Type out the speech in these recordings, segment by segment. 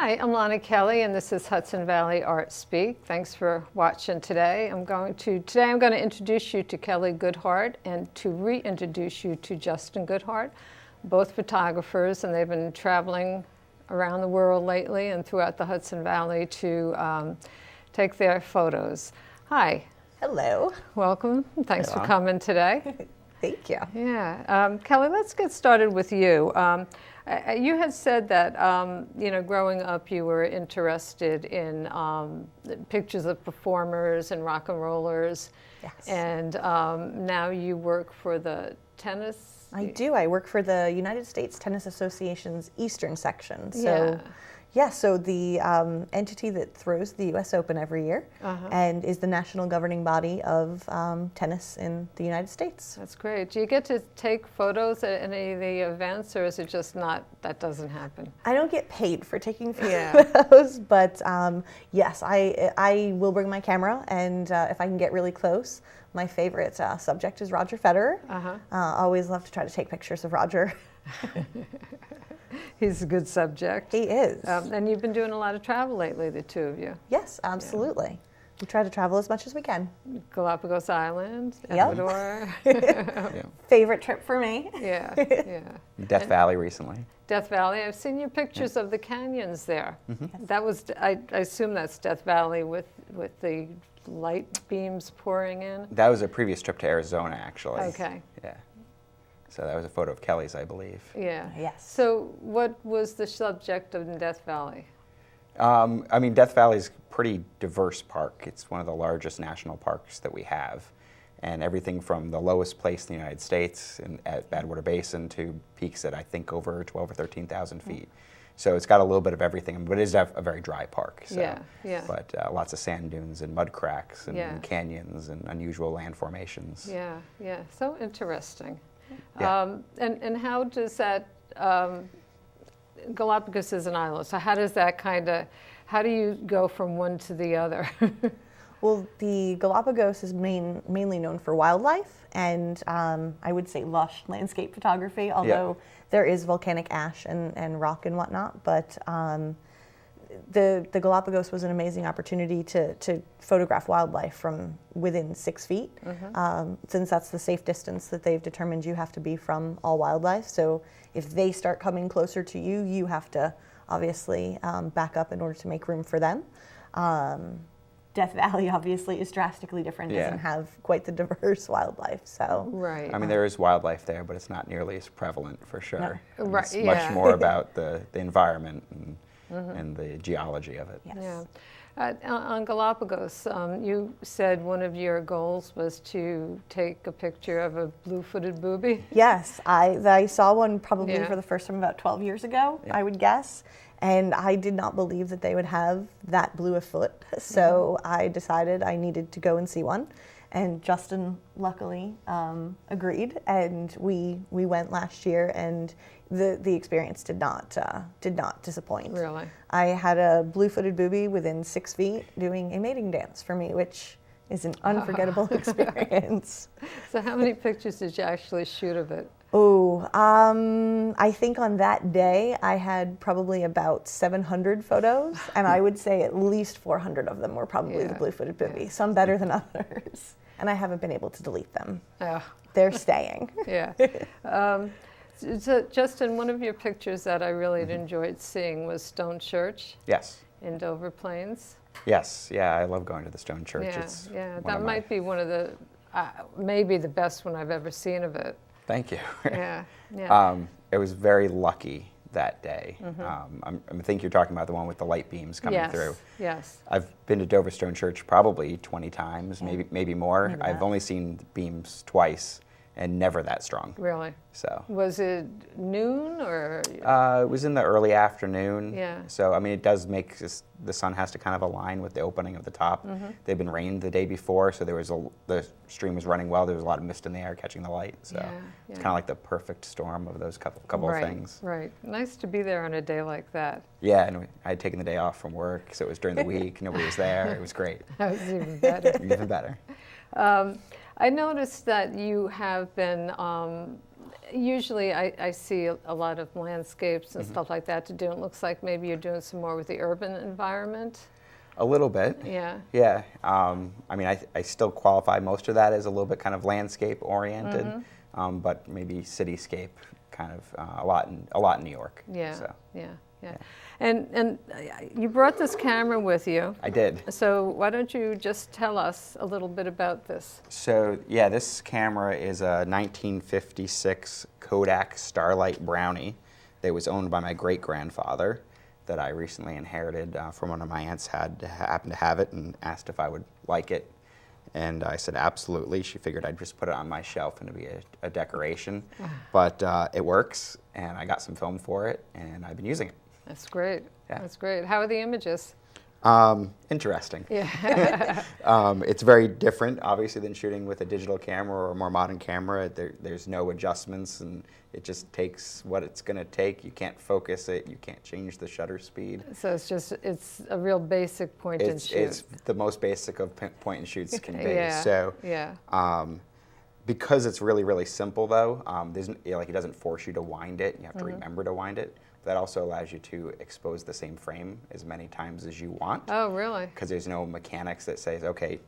Hi, I'm Lonna Kelly, and this is Hudson Valley ArtSpeak. Thanks for watching today. Today I'm going to introduce you to Kelly Goodhart and to reintroduce you to Justin Goodhart, both photographers, and they've been traveling around the world lately and throughout the Hudson Valley to take their photos. Hi. Hello. Welcome. Thanks for coming today. Thank you. Yeah. Kelly, let's get started with you. You had said that, growing up you were interested in pictures of performers and rock and rollers. Yes. And now you work for the tennis? I do. I work for the United States Tennis Association's Eastern section. So the entity that throws the U.S. Open every year and is the national governing body of tennis in the United States. That's great. Do you get to take photos at any of the events, or is it just not, that doesn't happen? I don't get paid for taking photos, but yes, I will bring my camera, and if I can get really close. My favorite subject is Roger Federer. Always love to try to take pictures of Roger. He's a good subject. He is. And you've been doing a lot of travel lately, the two of you. Yes, absolutely. Yeah. We try to travel as much as we can. Galapagos Islands, Ecuador. Favorite trip for me. Yeah. Death Valley recently. Death Valley. I've seen your pictures of the canyons there. That was, I assume that's Death Valley with the light beams pouring in. That was a previous trip to Arizona, actually. Okay. Yeah. So that was a photo of Kelly's, I believe. Yeah. Yes. So what was the subject of Death Valley? Death Valley is a pretty diverse park. It's one of the largest national parks that we have. And everything from the lowest place in the United States at Badwater Basin to peaks at, I think, over 12 or 13,000 feet. So it's got a little bit of everything, but it is a very dry park. So. Yeah. But lots of sand dunes and mud cracks and canyons and unusual land formations. Yeah. So interesting. Yeah. And how does that, Galapagos is an island, so how do you go from one to the other? Well, the Galapagos is mainly known for wildlife and I would say lush landscape photography, although there is volcanic ash and rock and whatnot, but the Galapagos was an amazing opportunity to photograph wildlife from within 6 feet, since that's the safe distance that they've determined you have to be from all wildlife. So if they start coming closer to you, you have to obviously back up in order to make room for them. Death Valley obviously is drastically different, doesn't have quite the diverse wildlife. So right. There is wildlife there, but it's not nearly as prevalent for sure. No. Right. It's much more about the environment and the geology of it. Yes. Yeah. On Galapagos, you said one of your goals was to take a picture of a blue-footed boobie. Yes, I saw one probably for the first time about 12 years ago, I would guess, and I did not believe that they would have that blue a foot, so I decided I needed to go and see one. And Justin luckily agreed, and we went last year, and the experience did not disappoint. Really? I had a blue-footed boobie within 6 feet doing a mating dance for me, which is an unforgettable experience. So how many pictures did you actually shoot of it? Oh, I think on that day I had probably about 700 photos, and I would say at least 400 of them were probably the blue-footed boobie, some better than others. And I haven't been able to delete them. Oh. They're staying. Yeah. So Justin, one of your pictures that I really enjoyed seeing was Stone Church. Yes. In Dover Plains. Yes. Yeah, I love going to the Stone Church. That might be one of the, maybe the best one I've ever seen of it. Thank you. Yeah. It was very lucky that day. I think you're talking about the one with the light beams coming through. Yes. I've been to Dover Stone Church probably 20 times, maybe more. I've only seen the beams twice, and never that strong. Really? So. Was it noon or? It was in the early afternoon. Yeah. So it does make the sun has to kind of align with the opening of the top. They've been rained the day before, so the stream was running well. There was a lot of mist in the air catching the light. So it's kind of like the perfect storm of those couple of things. Right. Nice to be there on a day like that. Yeah, and I had taken the day off from work, so it was during the week. Nobody was there. It was great. That was even better. Even better. I noticed that you have been Usually I see a lot of landscapes and stuff like that to do. It looks like maybe you're doing some more with the urban environment. A little bit. Yeah. Yeah. I mean, I still qualify most of that as a little bit kind of landscape oriented, but maybe cityscape kind of a lot in New York. Yeah. So. Yeah. Yeah. And you brought this camera with you. I did. So why don't you just tell us a little bit about this? So yeah, this camera is a 1956 Kodak Starlight Brownie that was owned by my great-grandfather that I recently inherited from one of my aunts happened to have it and asked if I would like it. And I said absolutely. She figured I'd just put it on my shelf and it'd be a decoration. But it works, and I got some film for it, and I've been using it. That's great. Yeah. That's great. How are the images? Interesting. Yeah. It's very different, obviously, than shooting with a digital camera or a more modern camera. There's no adjustments, and it just takes what it's going to take. You can't focus it. You can't change the shutter speed. So it's a real basic point and shoot. It's the most basic of point and shoots can be. Yeah. So, yeah. Because it's really, really simple, though, it doesn't force you to wind it. You have to remember to wind it. That also allows you to expose the same frame as many times as you want. Oh, really? Because there's no mechanics that says, okay,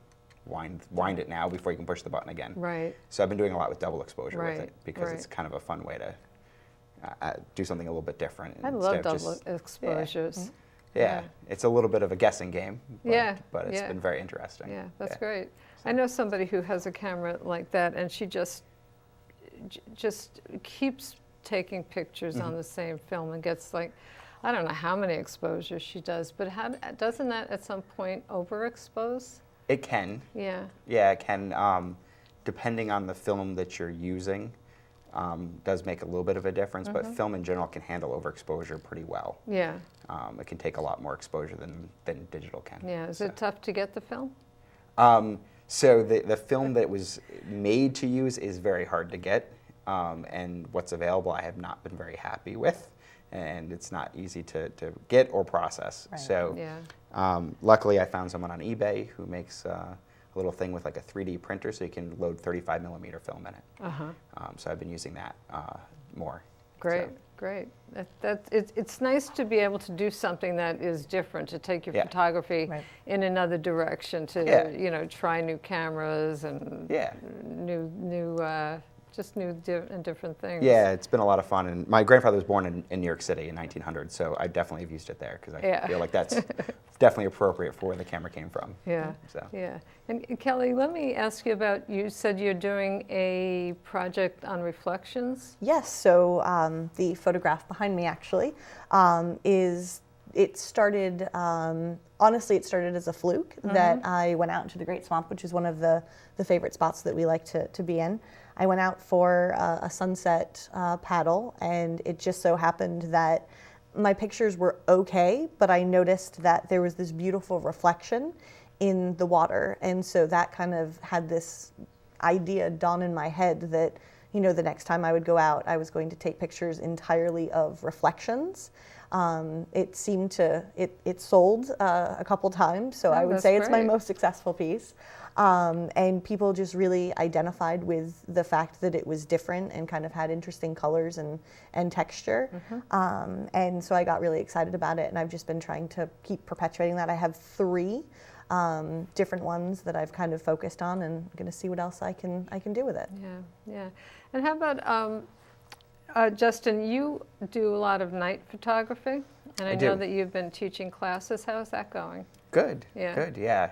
wind it now before you can push the button again. Right. So I've been doing a lot with double exposure with Right, it because right. it's kind of a fun way to do something a little bit different. I love double exposures. Yeah, it's a little bit of a guessing game, but it's been very interesting. Yeah, that's great. I know somebody who has a camera like that, and she just keeps taking pictures on the same film and gets like, I don't know how many exposures she does, but doesn't that at some point overexpose? It can. Yeah. Yeah, it can. Depending on the film that you're using, does make a little bit of a difference, but film in general can handle overexposure pretty well. Yeah. It can take a lot more exposure than digital can. Yeah. Is it tough to get the film? So the film that was made to use is very hard to get. And what's available I have not been very happy with, and it's not easy to get or process. Right. So luckily I found someone on eBay who makes a little thing with like a 3D printer so you can load 35 millimeter film in it. So I've been using that more. Great, So. great. It's nice to be able to do something that is different, to take your photography in another direction, to try new cameras and new and different things. Yeah, it's been a lot of fun. And my grandfather was born in New York City in 1900, so I definitely have used it there because I feel like that's definitely appropriate for where the camera came from. Yeah, So. yeah. And Kelly, let me ask you about, you said you're doing a project on reflections? Yes, so the photograph behind me actually it started, honestly, it started as a fluke that I went out into the Great Swamp, which is one of the favorite spots that we like to be in. I went out for a sunset paddle, and it just so happened that my pictures were okay, but I noticed that there was this beautiful reflection in the water, and so that kind of had this idea dawn in my head that, the next time I would go out, I was going to take pictures entirely of reflections. It seemed it sold a couple times, so I would say it's my most successful piece. And people just really identified with the fact that it was different and kind of had interesting colors and texture. And so I got really excited about it, and I've just been trying to keep perpetuating that. I have 3 different ones that I've kind of focused on, and I'm going to see what else I can do with it. Yeah, yeah. And how about, Justin, you do a lot of night photography, and I know that you've been teaching classes. How's that going? Good, Yeah. good, yeah.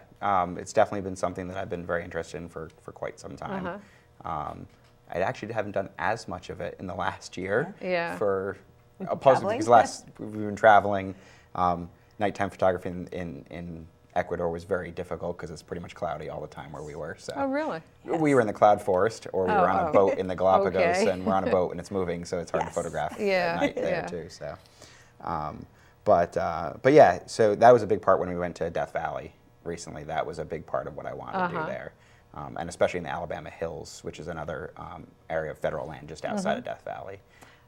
It's definitely been something that I've been very interested in for quite some time. I actually haven't done as much of it in the last year. Yeah. For because we've been traveling. Nighttime photography in Ecuador was very difficult because it's pretty much cloudy all the time where we were. So. Oh, really? We were in the cloud forest, or we were on a boat in the Galapagos, Okay. and we're on a boat and it's moving, so it's hard to photograph at night there too. So, but yeah, so that was a big part when we went to Death Valley recently. That was a big part of what I wanted to do there, and especially in the Alabama Hills, which is another area of federal land just outside of Death Valley.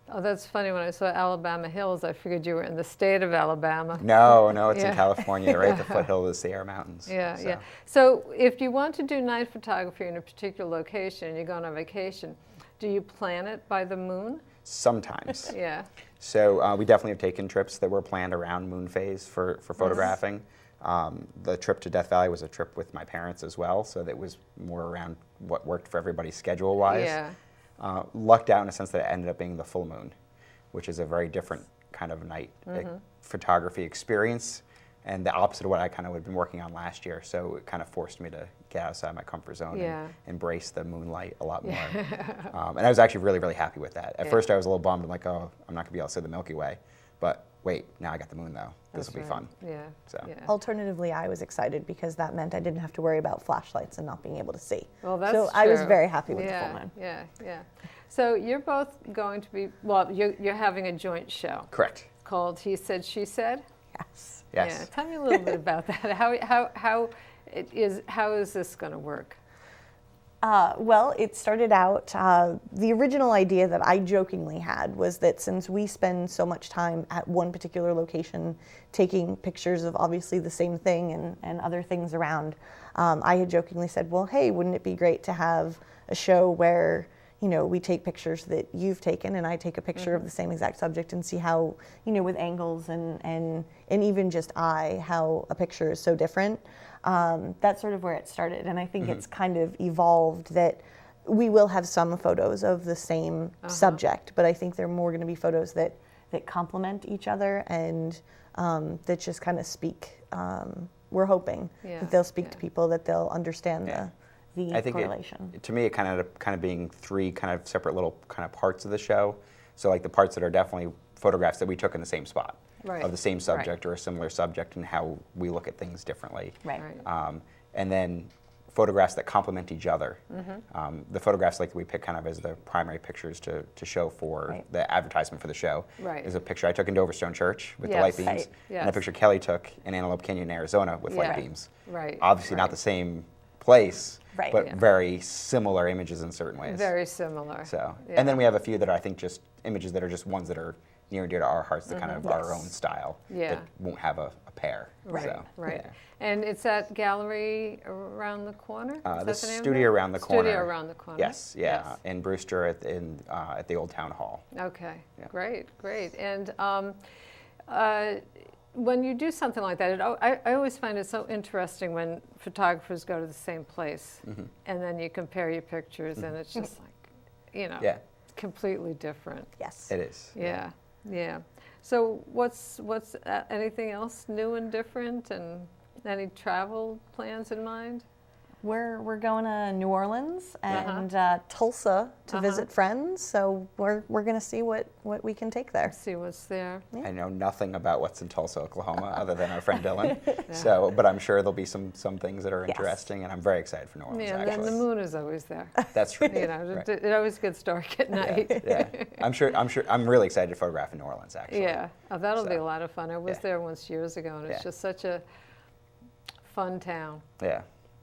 Oh, that's funny. When I saw Alabama Hills, I figured you were in the state of Alabama. No, it's in California, right at the foothill of the Sierra Mountains. Yeah, So if you want to do night photography in a particular location and you're going on vacation, Do you plan it by the moon? Sometimes. Yeah. So we definitely have taken trips that were planned around moon phase for photographing. The trip to Death Valley was a trip with my parents as well, so that was more around what worked for everybody schedule-wise. Yeah. Lucked out in a sense that it ended up being the full moon, which is a very different kind of night photography experience, and the opposite of what I kind of had been working on last year. So it kind of forced me to get outside my comfort zone and embrace the moonlight a lot more. And I was actually really, really happy with that. At first I was a little bummed. I'm like, oh, I'm not going to be able to see the Milky Way. But wait, now I got the moon though. This will be fun. Yeah. So. Yeah. Alternatively, I was excited because that meant I didn't have to worry about flashlights and not being able to see. Well, that's so true. I was very happy with the full moon. Yeah, yeah. So you're both going to be, well, you're having a joint show. Correct. Called He Said, She Said? Yes. Yes. Yeah. Tell me a little bit about that. How is this going to work? Well, it started out, the original idea that I jokingly had was that since we spend so much time at one particular location taking pictures of obviously the same thing and other things around, I had jokingly said, well, hey, wouldn't it be great to have a show where, you know, we take pictures that you've taken and I take a picture of the same exact subject and see how, you know, with angles and even just how a picture is so different. That's sort of where it started, and I think it's kind of evolved that we will have some photos of the same subject, but I think they're more going to be photos that complement each other and that just kind of speak. We're hoping that they'll speak to people, that they'll understand the I think correlation. To me, it kind of being three kind of separate little kind of parts of the show. So like the parts that are definitely photographs that we took in the same spot. Right. Of the same subject or a similar subject and how we look at things differently. Right. And then photographs that complement each other. The photographs like we pick kind of as the primary pictures to show for the advertisement for the show is a picture I took in Overexposure Church with the light beams and a picture Kelly took in Antelope Canyon, Arizona with light beams. Right. Obviously not the same place, but Yeah. very similar images in certain ways. Very similar. So, and then we have a few that are, I think, just images that are just ones that are near and dear to our hearts, that kind of our own style, that won't have a pair. Right, So, right. yeah. And it's at Gallery Around the Corner? The Studio Around the Corner. Studio Around the Corner. Yes, yeah, in Brewster at the Old Town Hall. Okay, Yeah. great, great. And when you do something like that, I always find it so interesting when photographers go to the same place and then you compare your pictures and it's just like, you know, completely different. Yes. It is. Yeah, yeah. So what's anything else new and different, and any travel plans in mind? We're going to New Orleans and Tulsa to visit friends, so we're going to see what we can take there. See what's there. I know nothing about what's in Tulsa, Oklahoma, other than our friend Dylan. So, but I'm sure there'll be some things that are interesting, and I'm very excited for New Orleans. Yeah, actually, and the moon is always there. that's true. You know, it always gets dark at night. Yeah, I'm really excited to photograph in New Orleans. Actually. Yeah, that'll be a lot of fun. I was there once years ago, and it's just such a fun town. Yeah.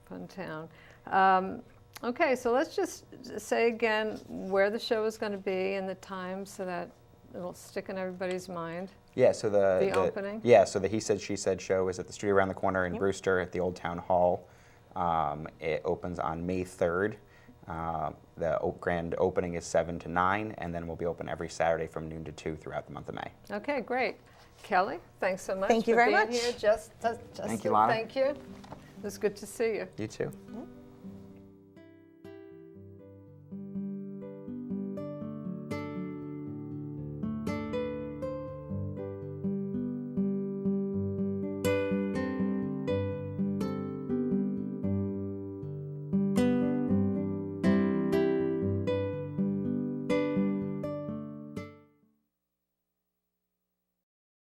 Fun town. Okay, so let's just say again where the show is going to be and the time so that it'll stick in everybody's mind. Yeah, so the opening? Yeah, so the He Said, She Said show is at the Studio Around the Corner in Brewster at the Old Town Hall. It opens on May 3rd. The grand opening is 7 to 9, and then we'll be open every Saturday from noon to 2 throughout the month of May. Okay, great. Kelly, thanks so much Thank you for very being much. here. Justin, Thank you, Lonna. Thank you. It was good to see you. You too.